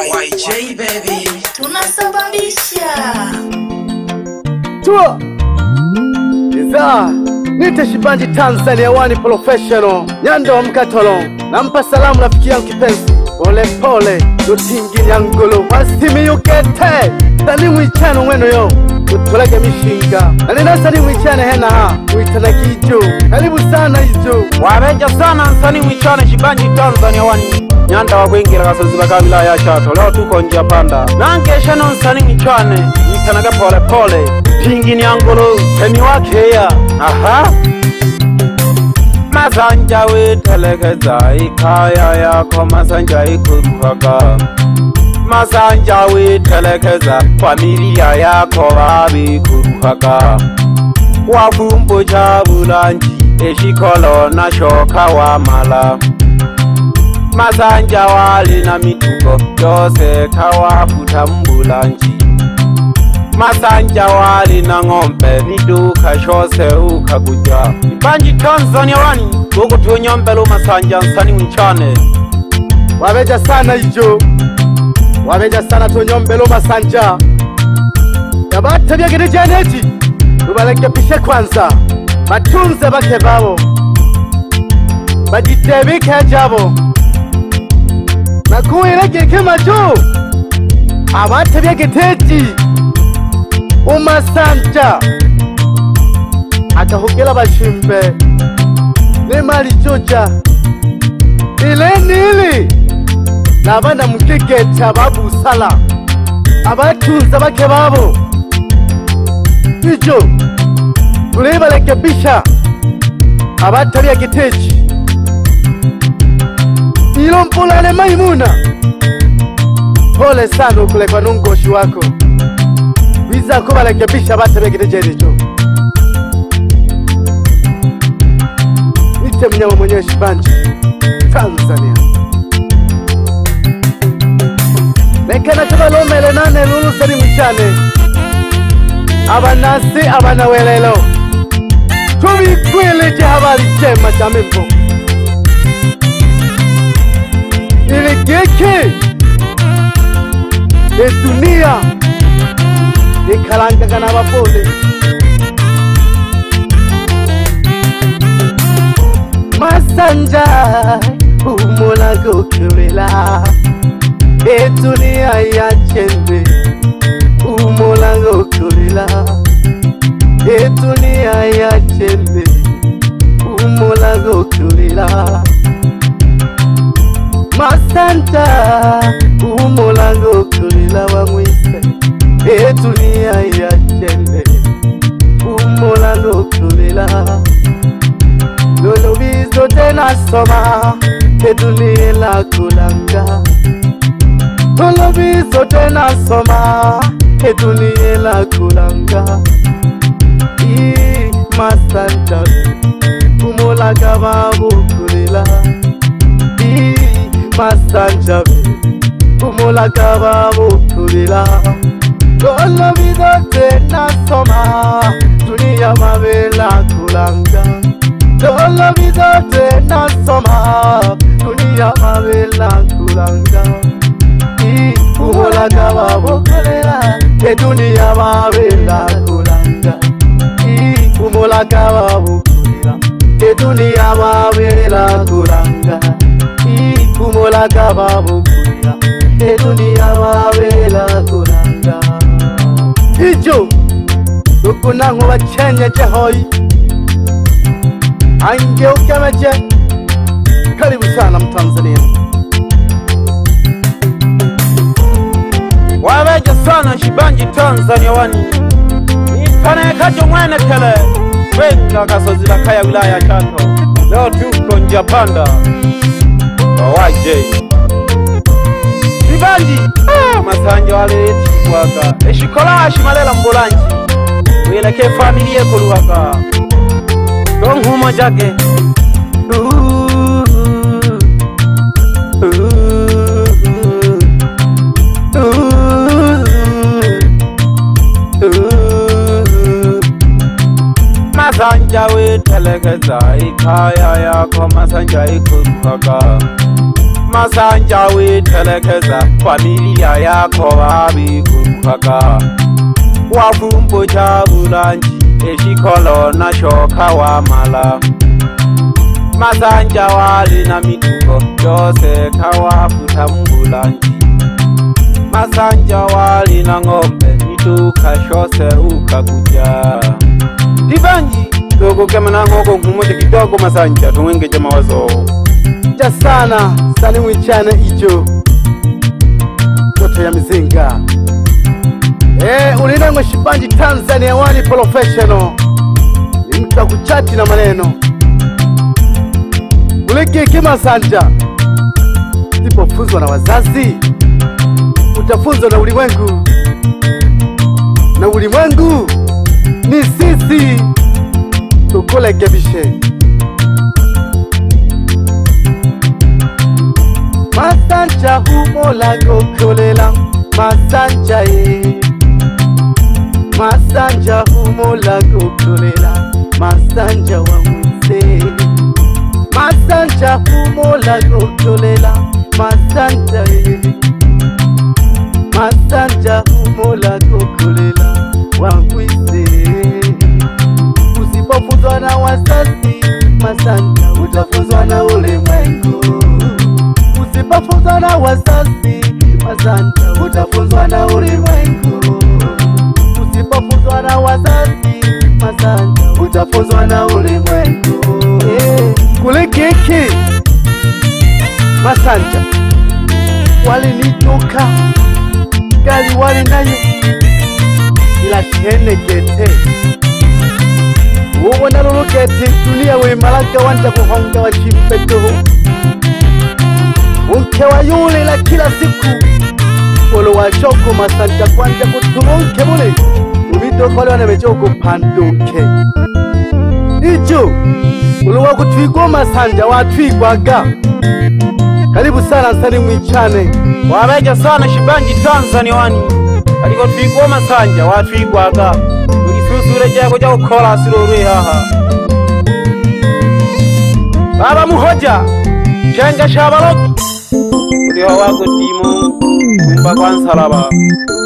YJ baby, tunasababisha Tua Iza Nite Shibanji Tanzania Wani Professional Nyando wa Mkatolo. Nampa salamu rafiki yangu kipenzi Pole pole Lutingi nyangolo Wasimi yukete Salimu ichano mweno yo Utulege mishinga Nalina salimu ichane hena ha Uitana kijo Karibu sana hijo Wabeja sana salimu ichane Shibanji Tanzania Wani Nyanda wa kuingira kasozi baka wilaya Chato. Leo tuko njia panda Nangesha non salimu ichane Uitanaga pole pole Lutingi nyangolo Temi wakeya Aha Masanja witelekeza ikaya yako masanja ikuruhaga Masanja witelekeza familia yako babikuruhaga Wafumbo cha bulanji eshikolo na shoka wa mala Masanja wali na mituko yose kawafuta mbulanji Masanja wali na ngombe viduka shose ukaguja Shibanji Tanzania Wani Gogo tuonyombelo masanja nsani mchane Wabeja sana hijo Wabeja sana tuonyombelo masanja Yabata vya gede janeti Tubaleke pishe kwanza Matunze bake babo Bajitebike jabo Nakuweleke kema jo Abata vya gedeti Umasanja Akahugela bashimbe Nemali joja Ile nili Nabana mkiketa babu sala Abatunza bake babo Ijo Tuleba lekebisha Abatari ya giteji Ilo mpulane Maimuna Pole sana ukulekwa nungoshi wako Wiza kuba lekebisha abatari ya giteji jo Nite mnyama mwenye Shibanji Tanzania Lekana tubalome lenane lulu sari mchane Abanasi abanawelelo Tubikweleje habari chema cha mimbo Iligeke Dunia Ikalanga kana bapole Masanja Umola gokurela Dunia ya chende Umola gokurela Dunia ya chende Umola gokurela Masanja Umola gokurela wamwise Dunia ya chende Umola gokurela Lolo bizo tena soma Dunia la kulanga Lolo bizo tena soma Dunia la kulanga Masanja Umola kababu kulila Masanja Umola kababu kulila Lolo bizo tena soma Dunia mabela kulanga Lolo bizo tena soma Dunia mabela kulanga Umola kababu kulila Dunia mabela kulanga Umola kababu kulila Dunia mabela kulanga Umola kababu kulila Dunia mabela kulanga Ijo Dukunango wachenye chehoi Ange ukemeche Karibu sana Mtanzania Wabeja sana Shibanji Tanzania Wani Nipane kajo mwene kele Wenga kasozi bakaya wilaya Chato. Leo tuko njia panda Kwa YJ Shibanji Masanja wale chikwaga Eshikola shimalela mbolanji Weleke familie kuluwaga Don humo jage Masanja witelekeza ikaya yako masanja ikuruhaga Masanja witelekeza familia yako babikurukaga wafumbo cha bulanji eshikolo na shoka wa mala Masanja wali na mituko yose kawafuta mbulanji Masanja wali na ngombe mituka shose ukakuja Tibanji dogo kema na ngoko kumoja kidogo Masanja tuwengeje mawazo Ja sana sani mwichane ijo Toto ya mizinga ulinangwe Shibanji Tanzania One Professional ni mtu wa kuchati na maneno Uliki Masanja Sipofunzwa na wazazi utafunzwa na ulimwengu na ulimwengu ni sisi tukurekebishe Masanja humola gokolela Masanja Masanja humola gokolela Masanja wa mwise Masanja humola gokolela Masanja Masanja humola gokolela wa mwise Usipofunzwa na wazazi Masanja utafunzwa na ulimwengu Usipofunzwa na wazazi Masanja utafunzwa na ulimwengu Usipofunzwa na wazazi Masanja utafunzwa na ulimwengu Kule kiki Masanja walinitoka gali wali nayo ila shene gete uwo nalulukete dunia we malaga wanja kuhonga wa chimpetuhu unke wa yule la kila siku olo wa choko Masanja kwanja kutumunke mule umito kole wane mechoko panduke ijo olo wa kutwigwa Masanja watwigwaga karibu sana nsani mwichane wabeja sana Shibanji Tanzania One aliko twigwa Masanja watwigwaga ulisusure jako jako kola sirorwe haha Baba muhoja Shenga shabaloki Uliho wako timu Kumba kwa nsalaba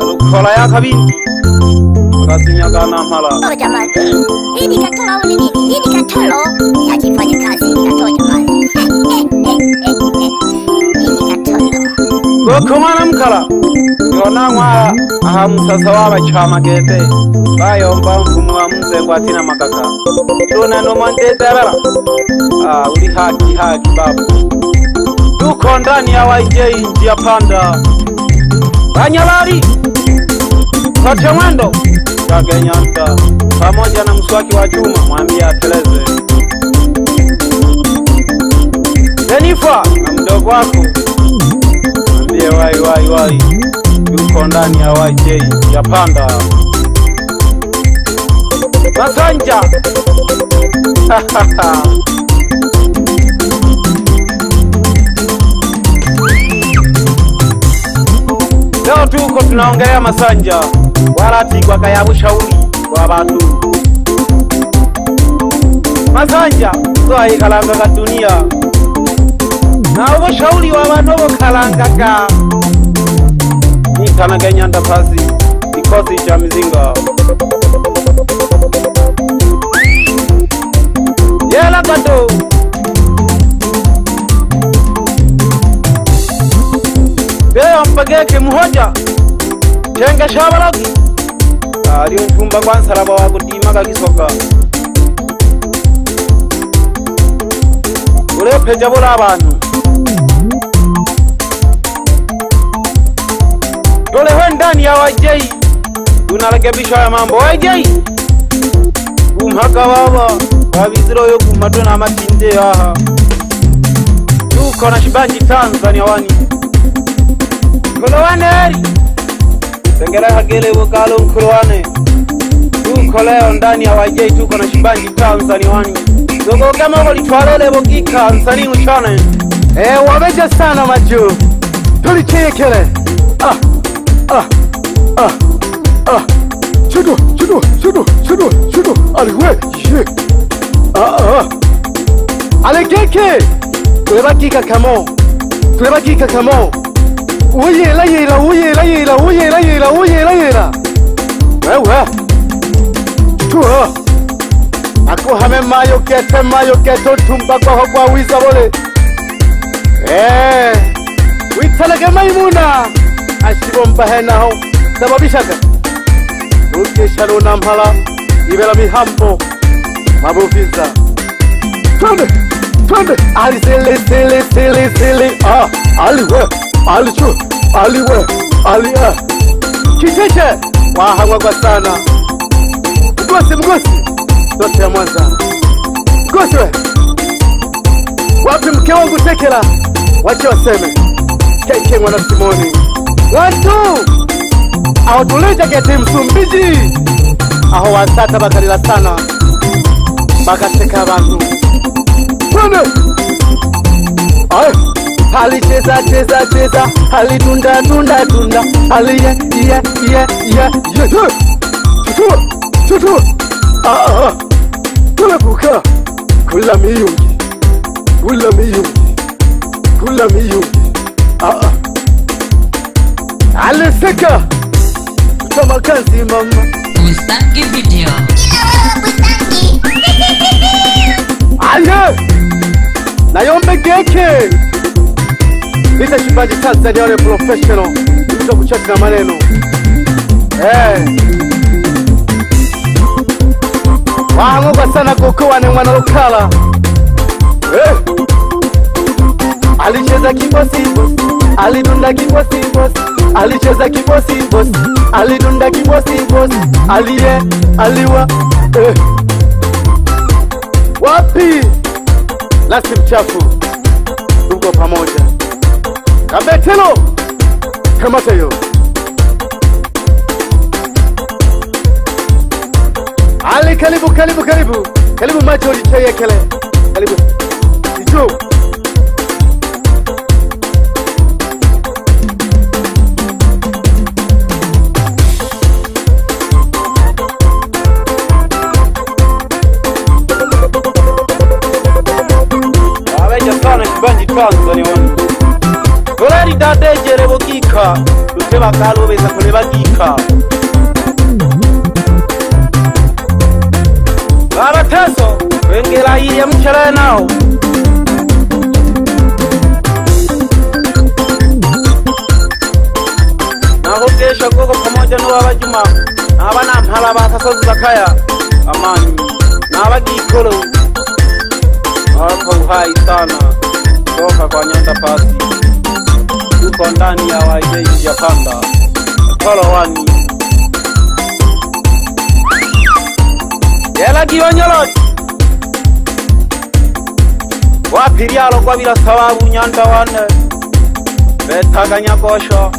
Alukola ya kabindi Kasinyaka na mpala jamani hii ni katolo au ni nini? Hii ni katolo yakifanya kazi ni katolo jamani hii ni katolo Gokumana mkala Yona ngwa aha musasa waba chama gete Bayomba mfumu wa mzengu atina makaka Tuna nomandete bela uli haki babu Tuko ndani ya YJ njia panda Banyalari Kote mwendo Kage nyanta pamoja na mswaki wa chuma mwambia ateleze Jennifer na mdogo wako mwambie wai Tuko ndani ya YJ njia panda Masanja Leo tuko tunaongelea Masanja wala tigwa kaya ushauri kwa watu Masanja kwa ikalanga ka dunia na ushauri wa watu kalanga ni kana Kenyanda pasi kikosi cha mizinga Yela gato Beo mpageke muhoja Chenga shabaloki Ari mfumba kwa nsalaba wa kutima kakisoka Ulepeja bula abantu Dolewe ndani ya YJ Unarekebisha ya mambo YJ Kumhaka baba Wabiziro yo kumato na matinde aha Tuko na Shibanji Tanzania One Kulowane eri Tengera hagele wakalo mkulowane Tuko leo ndani ya YJ tuko na Shibanji Tanzania One Dogo kama walitwalele wokika nsani mchane wabeja sana majo tulichekele Chudu aliwe shik alekeke kulebakika kamo Tuleba kika kamo. Uyela yela. Wewe. Tuwa. Ako hame mayo kete tumba kwa hokwa wiza bole. Witalage Maimuna. Ashibo mbahena ho. Sababishaka. Ukesha nuna mpala. Ibela mihambo. Mabufiza. Twende. Ali sele. Aliwe. Kicheche. Wahangwa kwa sana. Mgosi. Dote ya Mwanza. Mgosi we. Wapi mke wangu Tekela? Wache waseme. Keke mwana Simoni. Watu. Aho tuleja kete Msumbiji. Aho wasata bakalila sana. Bakateka abantu. Twende. Ali cheza. Ali dunda. Ali yeah. Tutu. Tulebuka. Kula miyungi. Aleseka. Kama kazi mama. Mustangi video. Aye. Nayombe Geke. Nita Shibanji Tanzania wale professional. Nita kuchati na maneno. Wahamuka sana kukuwa ni mwana lokala. Alicheza kibosi. Alidunda kibosi. Alicheza kibosi. Alidunda kibosi. Aliwa. Wapi? Lasi mchafu. Tuko pamoja. Kabetelo. Kamata yo. Ali karibu. Karibu macho ulicheye kele. Karibu. Ijo. Shibanji Tanzania wanu. Dolari dadejere bogika. Luteba kalo beza kuleba gika. Abateso wengela hili ya mchele nao. Nahokesha koko pamoja na wabajuma. Abana mpala batasozi bakaya. Amani. Nabagikolo. Hapo uhai sana. Toka kwa Nyanda Pasi. Tuko ndani ya wajeji ya Panda. Tolo wani. Yela kionyolo. Wapirialo kwa bila sababu Nyanda wane. Betaganya kosho.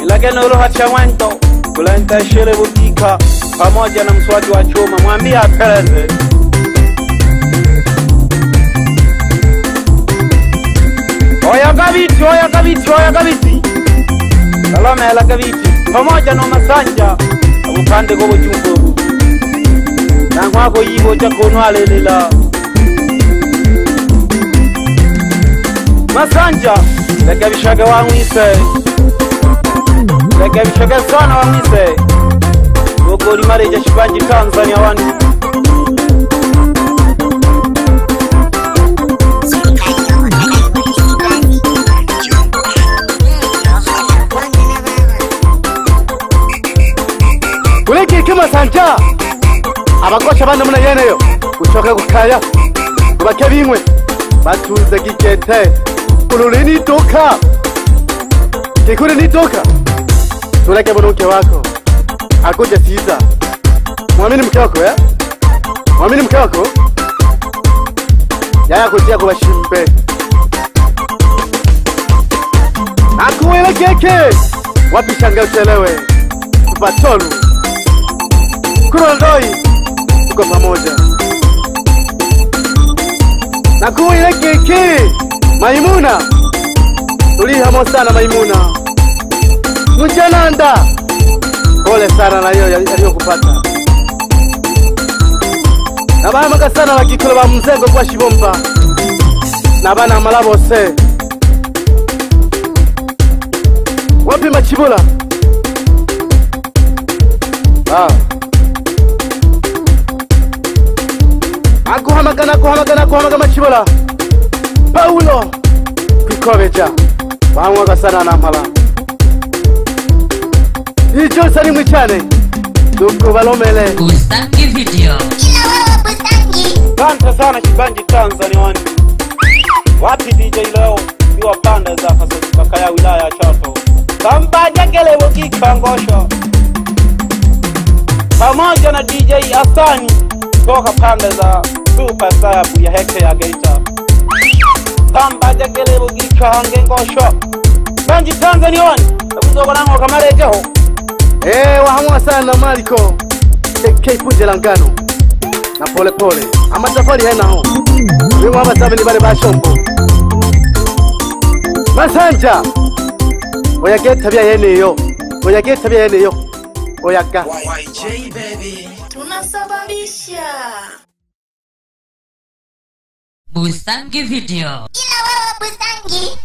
Ilage nuru hacha mwento. Kulenta shele bukika. Pamoja na mswaki wa chuma. Mwambia apeleze. Oya kabiti. Salamela kabiti. Pamoja na Masanja. Upande kwa chumbo. Nangwako yibo chakono alelela. Masanja. Lekabishaga wangwise. Lekabishaga sana wangwise. Gogoli mareja Shibanji Tanzania wanu. Kuleki kima Sanja. Abakosha banda muna yeneyo. Uchoke kukaya. Kubake bimwe. Batuze gikete. Kulule ni toka. Kikule ni toka. Tuleke bonoke wako. Akuje siza. Mwamini mke wako Mwamini mke wako. Yaya kutia kubashimbe. Akuwele keke. Wapi shanga uchelewe. Tupatolu. Kurondoi. Tuko pamoja. Nakuwele keke. Maimuna. Tulihamo sana Maimuna. Mchananda. Pole sana na hiyo aliyokupata. Na bahama sana wakikula ba mzengo kwa Shibomba. Nabana malabose wapi Machibula? Akuhamaga Machibula Paulo Kwikobeja bamwaga sana nampala ijo sari mwichane duko balomele Bustangi Video. Ila wewe Bustangi. Asante sana Kibanji Tanzania wani. Wapi DJ leo niwa pande za kaka ya wilaya ya Chato. Kambaja gelewo kikangosho. Pamoja na DJ Asani toka pande za Superstar ya heke ya Geita. Kambaja gelewo kikangosho. Kibanji Tanzania wani. Takuzoka nango kamarejeho. wahamwa sana Mariko KK Punjela ngano na pole pole amatafari henaho bimwe abasabini bale bashombo Masanja oyageta bya yeneyo oyaga YJ baby. Tunasababisha. Bustangi Video. Ila wewe Bustangi.